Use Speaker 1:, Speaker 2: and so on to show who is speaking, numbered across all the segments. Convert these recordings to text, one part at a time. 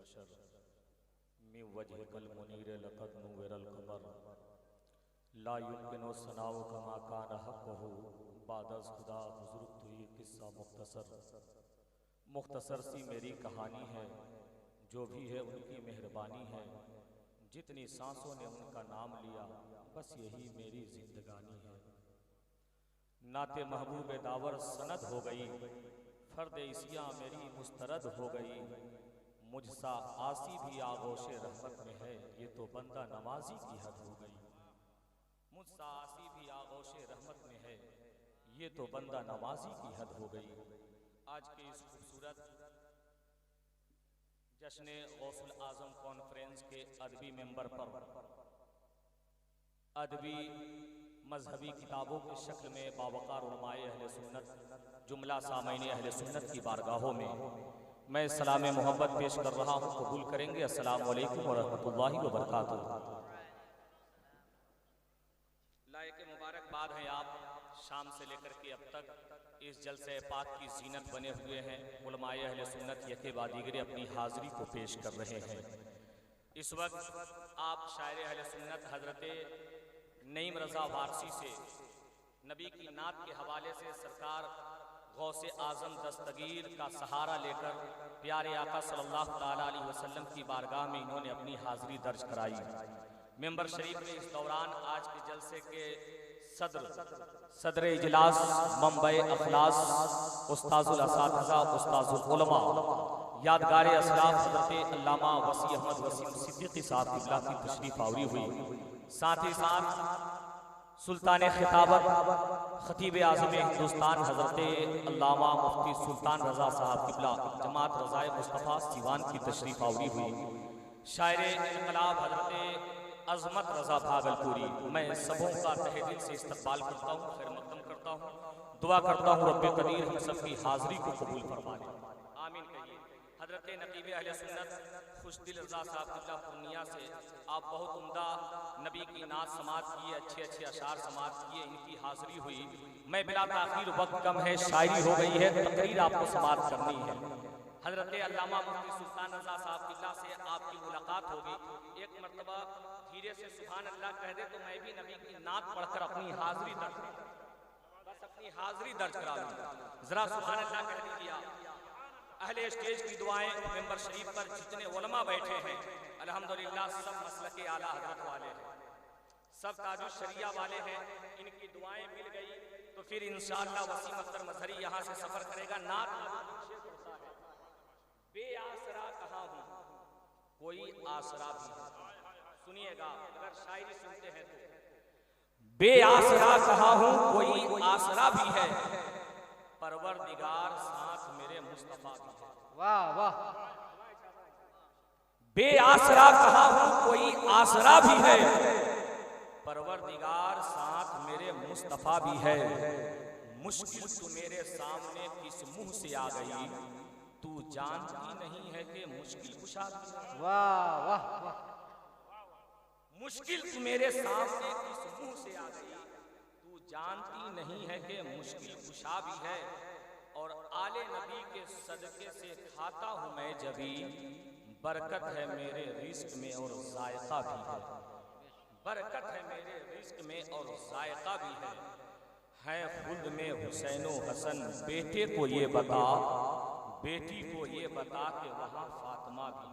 Speaker 1: बशर मी वजहिकल मुनीर लक़द नुव्विरल क़मर ला युमकिनु सनाउ कमा कान हक़्क़ुहु बादज़ खुदा बुज़ुर्ग तो ये किस्सा मुख्तसर सी मेरी कहानी है। जो भी है उनकी मेहरबानी है। जितनी सांसों ने उनका नाम लिया बस यही मेरी जिंदगानी है। नाते महबूब दावर सनद हो गई, फर्द इसिया मेरी मुस्तरद हो गई। मुझसा आसी भी आगोशे रहमत में है, ये तो बंदा नमाजी की हद हो गई। मुझसा आसी भी आगोशे रहमत में है, ये तो बंदा नमाजी की हद हो गई। आज के इस खूबसूरत जश्न गौसुल आजम कॉन्फ्रेंस के अदबी मेंबर पर अदबी मजहबी किताबों की शक्ल में बावकार उलमाए अहले सुन्नत जुमला सामईन अहले सुन्नत की बारगाहों में मैं सलाम मोहब्बत पेश कर रहा हूँ। कबूल करेंगे। अस्सलाम वालेकुम व रहमतुल्लाहि व बरकातुहू। लायक मुबारकबाद हैं आप शाम से लेकर के अब तक इस जलसे पाक की जीनत बने हुए हैं। उलमाए अहले सुन्नत यके बाद दीगरे अपनी हाजिरी को पेश कर रहे हैं। इस वक्त आप शायर अहले सुन्नत हजरत नईम रज़ा वारसी से नबी की नात के हवाले से सरकार गौसे आज़म दस्तगीर का सहारा लेकर प्यारे आका सल्लल्लाहु अलैहि वसल्लम की बारगाह में इन्होंने अपनी हाजिरी दर्ज कराई। मेंबर शरीफ में इस दौरान आज के जलसे के सदर इजलास मंबई अखलास उस्ताजुल असातिज़ा उस्ताजुल उलमा यादगार असलाफ हज़रत अल्लामा वसी अहमद वसीम सिद्दीकी साहब क़िबला की तशरीफ आवरी हुई। साथ ही साथ सुल्तान खिताबत खतीब आज़म हिंदुस्तान हज़रत अल्लामा मुफ्ती सुल्तान रज़ा साहब क़िबला जमात रज़ाए मुस्तफ़ा सिवान की तशरीफ आवरी हुई। शायर इनकलाब हज़रत अज़मत रज़ा भागलपुरी, मैं सबों का तहे दिल से इस्तक़बाल करता हूँ, खैर मक़दम करता हूँ, दुआ करता हूँ रब्बे कदीर हम सबकी हाज़िरी को कबूल फरमा ले। आमीन कहिए। हज़रत नकीब अहले सुन्नत खुशदिल रज़ा साहब क़िबला पूर्णिया से आप बहुत उम्दा नबी की नात समात किए, अच्छे अच्छे अशार समात किए, इनकी हाज़िरी हुई। मैं बिला ताख़ीर, वक्त कम है, शायरी हो गई है, तकरीर आपको समात करनी है। हज़रत अल्लामा मुफ्ती सुल्तान रज़ा साहब क़िबला से आपकी मुलाकात होगी। एक मरतबा धीरे से सुभान अल्लाह कह दे तो मैं भी नबी की नात पढ़कर अपनी हाज़िरी दर्ज करा दूँ। जरा सुभान अल्लाह कह दीजिए। अहले स्टेज की दुआएं मेंबर शरीफ पर जितने उलमा बैठे हैं अल्हम्दुलिल्लाह सब मसलके आला हज़रत वाले हैं, सब ताजुश शरिया वाले हैं। इनकी दुआएं मिल गई तो फिर इंशाअल्लाह वसीम अख्तर मजहरी यहाँ से सफर करेगा। नात बेआसरा कहाँ हूँ कोई आसरा भी है। सुनिएगा, अगर शायरी सुनते हैं तो बेआसरा कहाँ हूँ कोई आसरा भी है, परवरदिगार साथ मेरे मुस्तफा भी है। वाह वाह। बेआसरा कहाँ हूँ कोई आसरा भी है, परवरदिगार साथ मेरे मुस्तफा भी है। मुश्किल तू मेरे सामने किस मुंह से आ गई, तू जानती नहीं है कि मुश्किल कुशा। वाह वाह। मुश्किल तू मेरे सामने किस मुंह से आ गई, तू जानती नहीं है कि मुश्किल कुशा भी है। और आले नबी के सदके से खाता हूँ मैं जभी, बरकत है मेरे रिस्क में और जायका भी है। बरकत है मेरे रिस्क में और जायका भी है खुद में हुसैनो हसन, बेटे को ये बता, बेटी को ये बता कि वहाँ फातिमा भी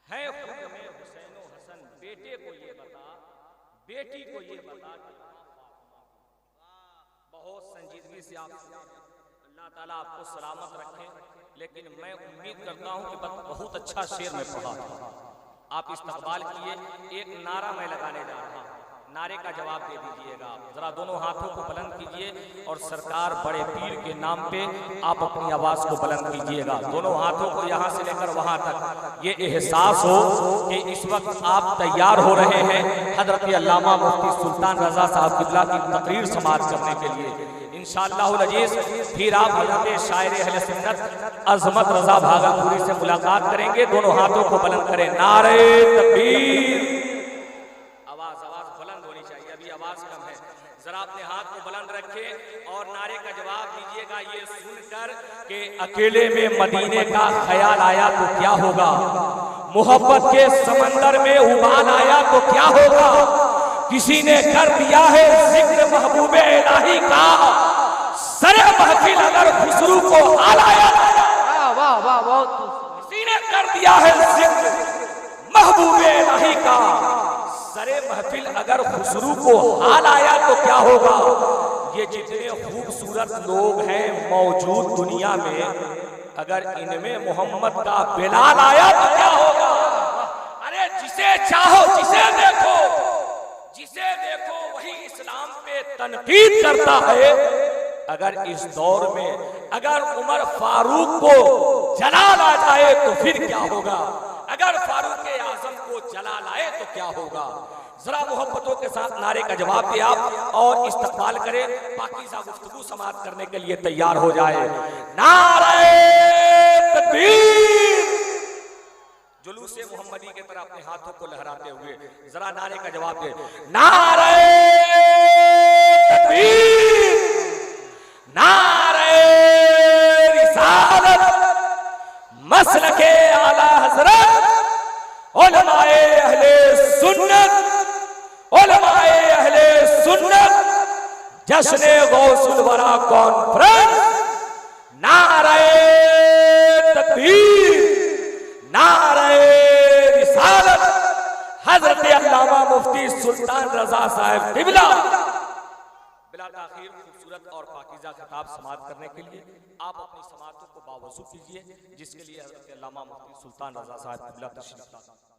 Speaker 1: है। खुद में हुसैनो हसन, बेटे को ये बता, बेटी को ये बता कि वहाँ फातिमा भी। बहुत संजीदगी से आप अल्लाह ताला आपको सलामत रखे। लेकिन मैं उम्मीद करता हूँ कि बहुत अच्छा शेर में पढ़ा था, आप इस्तकबाल किए। एक नारा मैं लगाने जा रहा हूँ, नारे का जवाब दे दीजिएगा। जरा दोनों हाथों को बुलंद कीजिए और सरकार बड़े पीर के नाम पे आप अपनी आवाज को बुलंद कीजिएगा। दोनों हाथों को यहाँ से लेकर वहां तक ये एहसास हो कि इस वक्त आप तैयार हो रहे हैं हजरत अल्लामा मुफ्ती सुल्तान रज़ा साहब क़िबला की तकरीर समाअत करने के लिए। इंशाअल्लाहुल अजीज फिर आप हजरत शायर अहले सुन्नत अज़मत रज़ा भागलपुरी से मुलाकात करेंगे। दोनों हाथों को बुलंद करें, नारे तकबीर। आवाज बुलंद होनी चाहिए, अभी आवाज कम है। जरा अपने हाथ को बुलंद रखें और नारे का जवाब दीजिएगा ये सुनकर कि अकेले में मदीने का ख्याल आया तो क्या होगा, मोहब्बत के समंदर में उबाल आया तो क्या होगा, किसी ने कर दिया है जिक्र महबूबे इलाही का, सरे महफिल अगर खुसरू को हाल आया,
Speaker 2: वाह वाह वाह,
Speaker 1: किसी ने कर दिया है जिक्र महबूबे इलाही का, सरे महफिल अगर खुसरू को हाल आया तो क्या होगा। ये जितने खूबसूरत लोग हैं मौजूद दुनिया में, अगर इनमें मोहम्मद का बिलाल आया तो क्या होगा। अरे जिसे चाहो जिसे देखो वही इस्लाम पे तनकीद करता है। अगर इस दौर में अगर उमर फारूक को जलाल आ जाए तो फिर क्या होगा, अगर फारूक आजम को जलाल आए तो क्या होगा। जरा मोहब्बतों के साथ नारे का जवाब दे आप और इस्तकबाल करें, पाकीज़ा गुफ्तगू समाप्त करने के लिए तैयार हो जाए। नारे तकबीर, जुलूसे मोहम्मदी के तरह अपने हाथों को लहराते हुए जरा नारे का जवाब दे। नारे तकबीर, नारे रिसालत, मसलके आला हज़रत, उलमाए अहले सुन्नत, उलमाए अहले सुन्नत, जश्न गौसुल वरा कॉन्फ्रेंस, नारे तकबीर, नारे रिसालत, हजरत अल्लामा मुफ्ती सुल्तान रजा साहब क़िबला। बिला ताखीर खूबसूरत और पाकीज़ा खिताब समाप्त करने के लिए आप अपनी समातों को बावजूद कीजिए, जिसके लिए हजरत अल्लामा मुफ्ती सुल्तान रजा साहब क़िबला तशरीफ लाए।